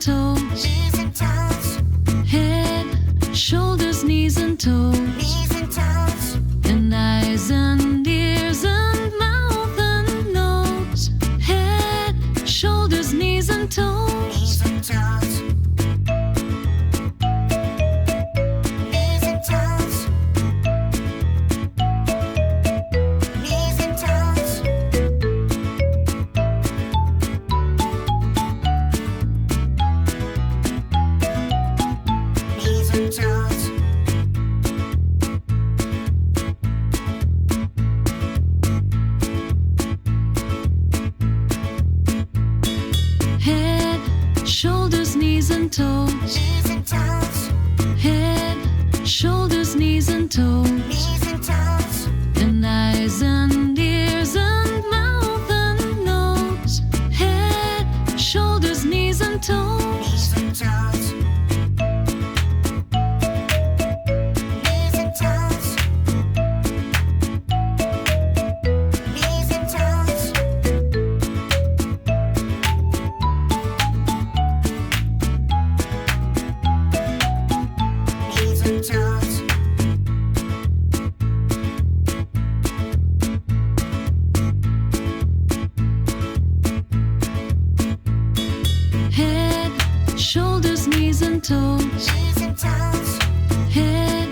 toes. knees and toes, Head, shoulders, knees and toes. knees and toes, And eyes and ears and mouth and nose. Head, shoulders, knees and toes. knees and toes, knees and toes, knees and toes, knees and toes, Head, shoulders, knees and toes. knees and toes, Head, shoulders, knees and toes. knees and toes, And eyes and ears and mouth and nose. Head, shoulders, knees and toes. knees and toes, knees and toes, knees and toes, knees and toes, Head, shoulders, knees and toes. knees and toes, Head,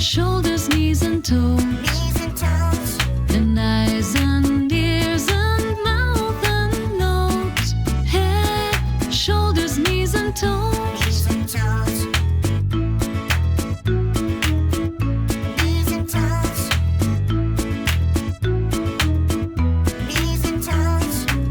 shoulders, knees and toes. knees and toes, And eyes and ears and mouth and nose. Head, shoulders, knees and toes. knees and toes, knees and toes, knees and toes, knees and toes,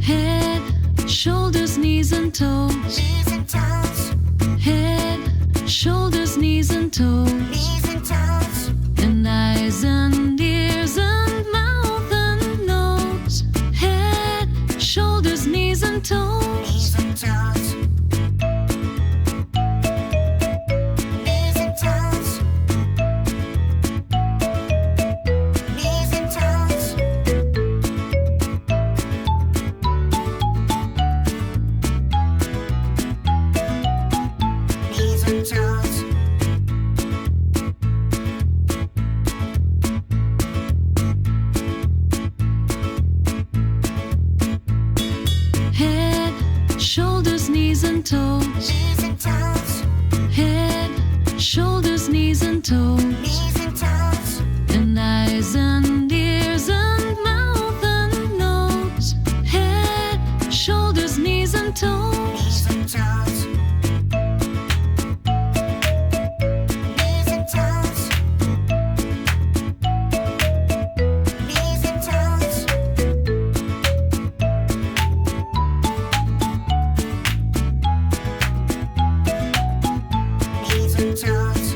Head, shoulders, knees and toes. knees and toes, Head, shoulders, knees and toes. knees and toes, And eyes and ears and mouth and nose. Head, shoulders, knees and toes. knees and toes, knees and toes, knees and toes, knees and toes, Head, shoulders, knees and toes. knees and toes, Head, shoulders, knees and toes. knees and toes, And eyes and ears and mouth and nose. Head, shoulders, knees and toes. knees and toes, knees and toes, knees and toes, knees and toes,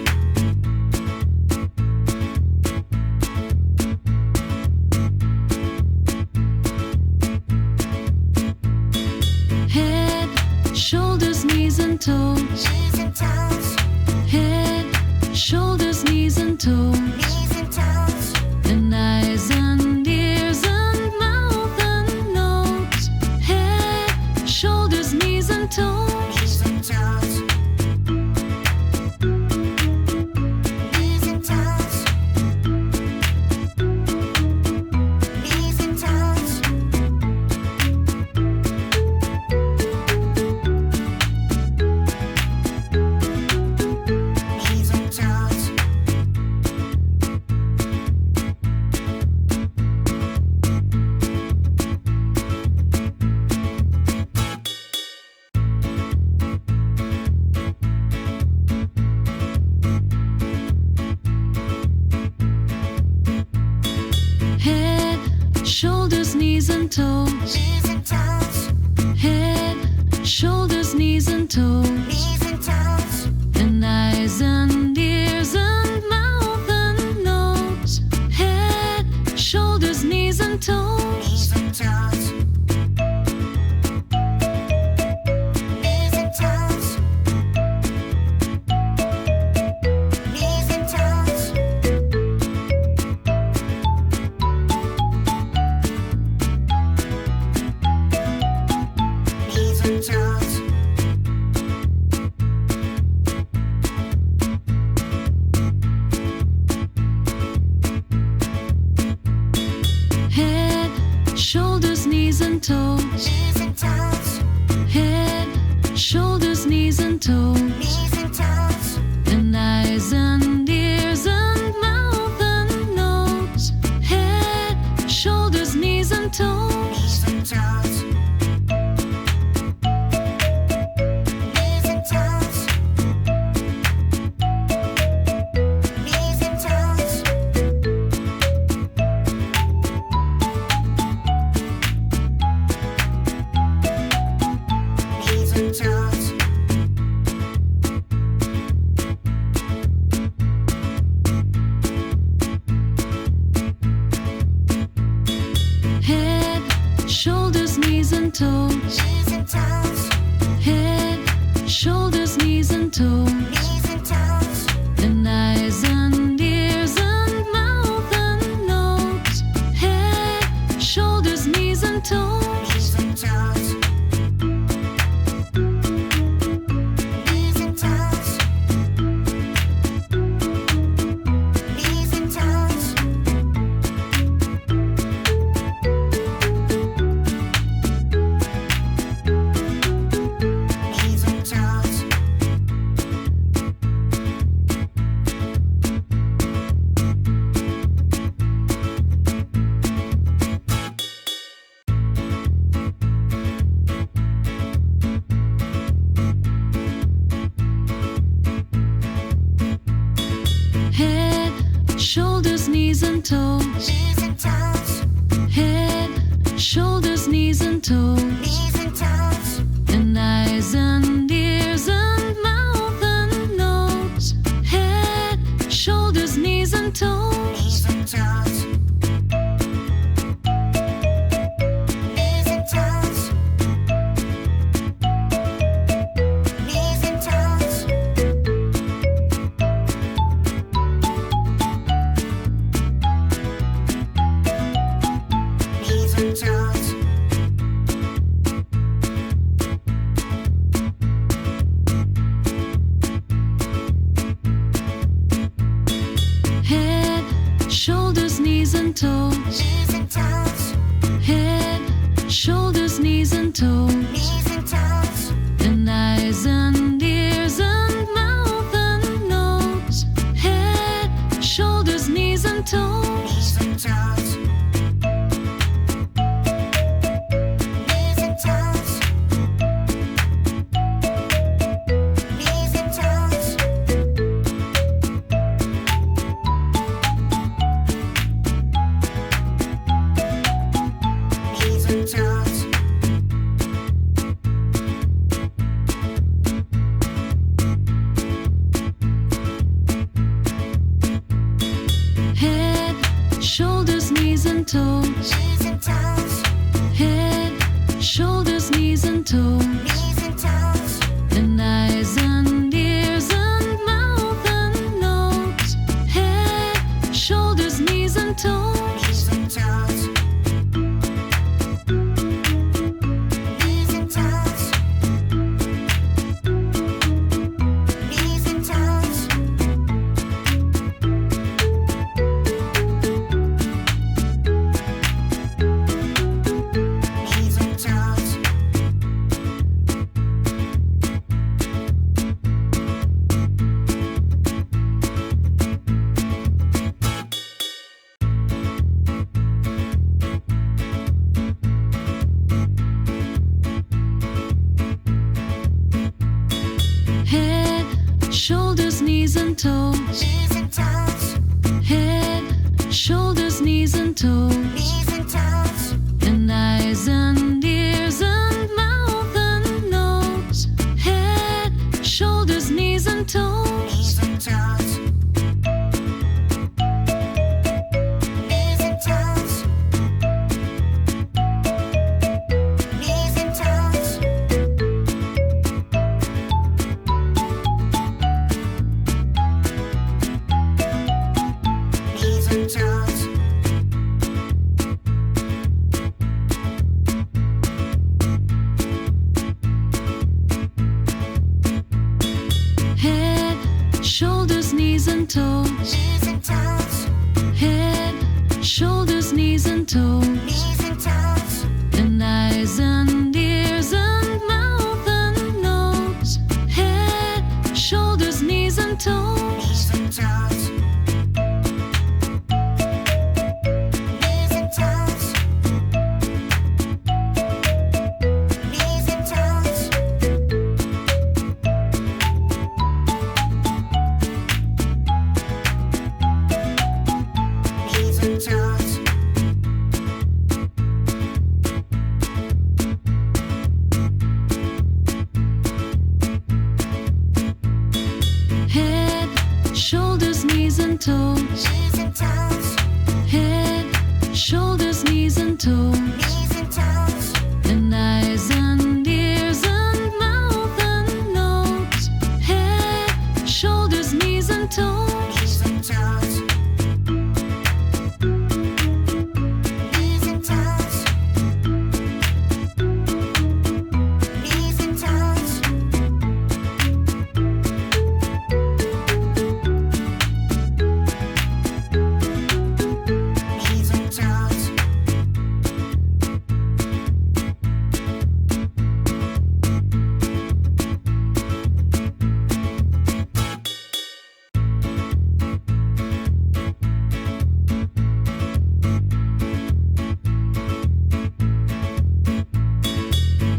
Head, shoulders, knees and toes. knees and toes, Head, shoulders, knees and toes. knees and toes, And eyes and ears and mouth and nose. Head, shoulders, knees and toes. knees and toes, knees and toes, knees and toes, knees and toes, Head, shoulders, knees and toes. knees and toes, Head, shoulders, knees and toes. knees and toes, And eyes toes. knees and toes, Head, shoulders, knees and toes. knees and toes, And eyes and ears and mouth and nose. Head, shoulders, knees and toes. knees and toes, knees and toes, knees and toes, knees and toes, Head, shoulders, knees and toes. knees and toes, Head, shoulders, knees and toes. knees and toes, And eyes and ears and mouth and nose. Head, shoulders, knees and toes. knees and toes, knees and toes, knees and toes, knees and toes, Head, shoulders, knees and toes. knees and toes, Head, shoulders, knees and toes. knees and toes, And eyes and ears and mouth and nose. Head, shoulders, knees and toes. knees and toes, knees and toes, knees and toes, knees and toes, Head, shoulders, knees and toes. knees and toes, Head, shoulders, knees and toes. knees and toes, And eyes and ears and mouth and nose. Head, shoulders, knees and toes. knees and toes, knees and toes, knees and toes, knees and toes, Head, shoulders, knees and toes. knees and toes, Head, shoulders, knees and toes. knees and toes, And eyes and ears and mouth and nose. Head, shoulders, knees and toes. knees and toes, knees and toes, knees and toes, knees and toes, Head, shoulders, knees and toes. knees and toes, Head, shoulders, knees and toes. knees and toes, And eyes and ears and mouth and nose. Head, shoulders, knees and toes. knees and toes, knees and toes, knees and toes, knees and toes, Head, shoulders, knees and toes. knees and toes, Head, shoulders, knees and toes. knees and toes, And eyes and toes. knees and toes, Head, shoulders, knees and toes. knees and toes, And eyes and ears and mouth and nose. Head, shoulders, knees and toes. knees and toes, knees and toes, knees and toes, knees and toes,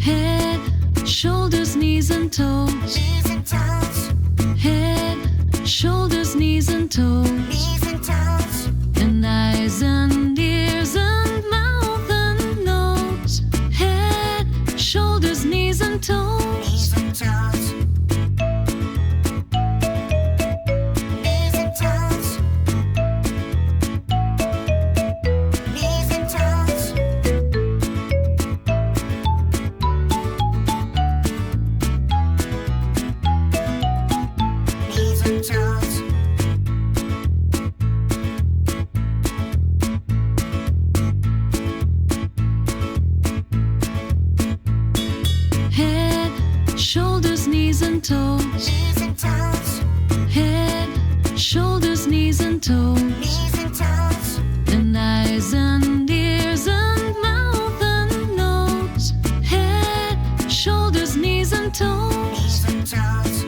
Head, shoulders, knees and toes. knees and toes, Head, shoulders, knees and toes. knees and toes, And eyes and ears and mouth and nose. Head, shoulders, knees and toes. knees and toes, knees and toes, knees and toes, knees and toes, Head, shoulders, knees and toes. knees and toes, Head, shoulders, knees and toes. knees and toes, And eyes and ears and mouth and nose. Head, shoulders, knees and toes. knees and toes,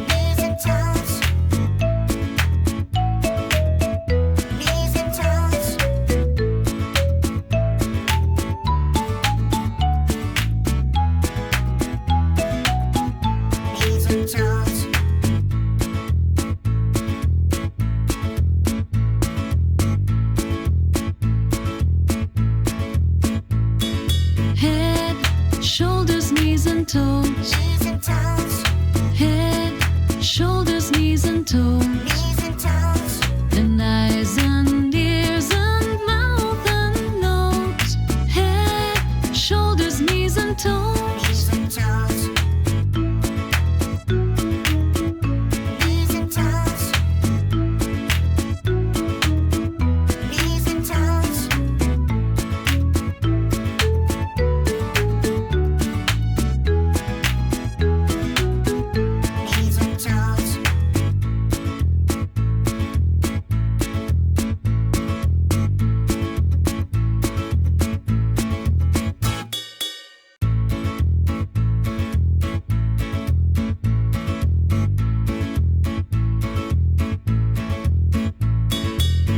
knees and toes, knees and toes, knees and toes, Head, shoulders, knees and toes. knees and toes, Head, shoulders, knees and toes. knees and toes, And eyes and ears and mouth and nose. Head, shoulders, knees and toes. knees and toes, knees and toes, knees and toes, knees and toes,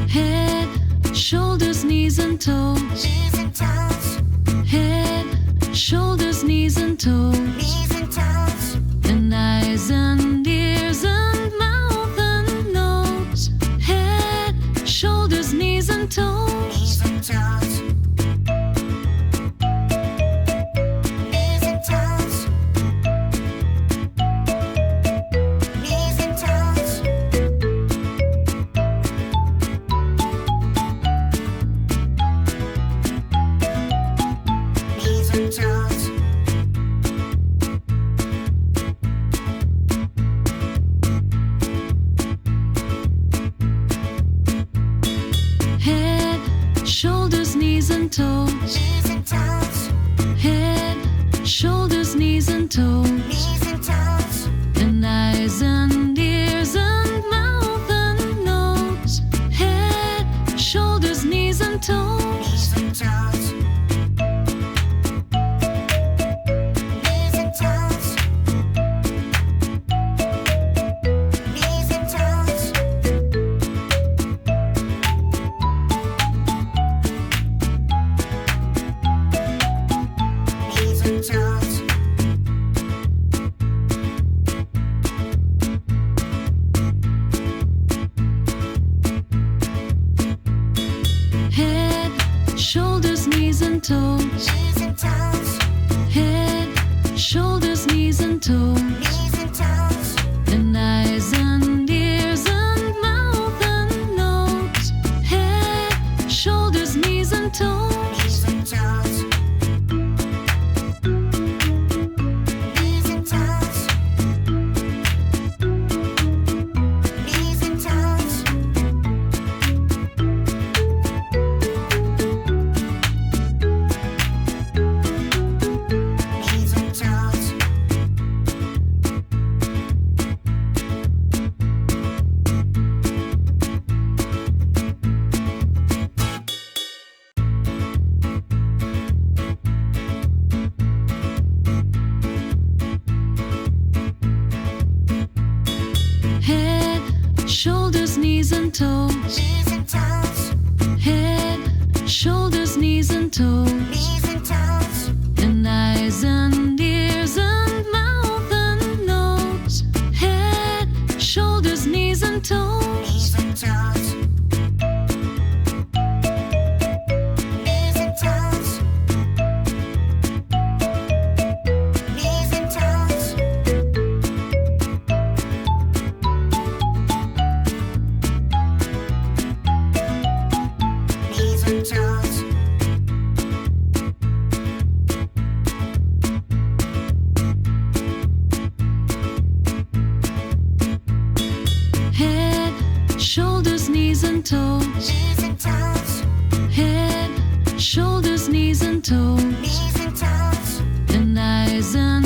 Head, shoulders, knees and toes. knees and toes, Head, shoulders, knees and toes. knees and toes, And eyes and ears and mouth and nose. Head, shoulders, knees and toes. knees and toes, knees and toes, knees and toes, knees and toes, Head, shoulders, knees and toes. knees and toes, Head, shoulders, knees and toes. knees and toes, And eyes and ears and mouth and nose. Head, shoulders, knees and toes. knees and toes, knees and toes, knees and toes, knees and toes, and toes. knees and toes, Head, shoulders, knees and toes. knees and toes, And eyes and ears and mouth and nose. Head, shoulders, knees and toes. knees and toes, knees and toes, knees and toes, knees and toes, Head, shoulders, knees and toes. knees and toes, Head, shoulders, knees and toes. knees and toes, And eyes and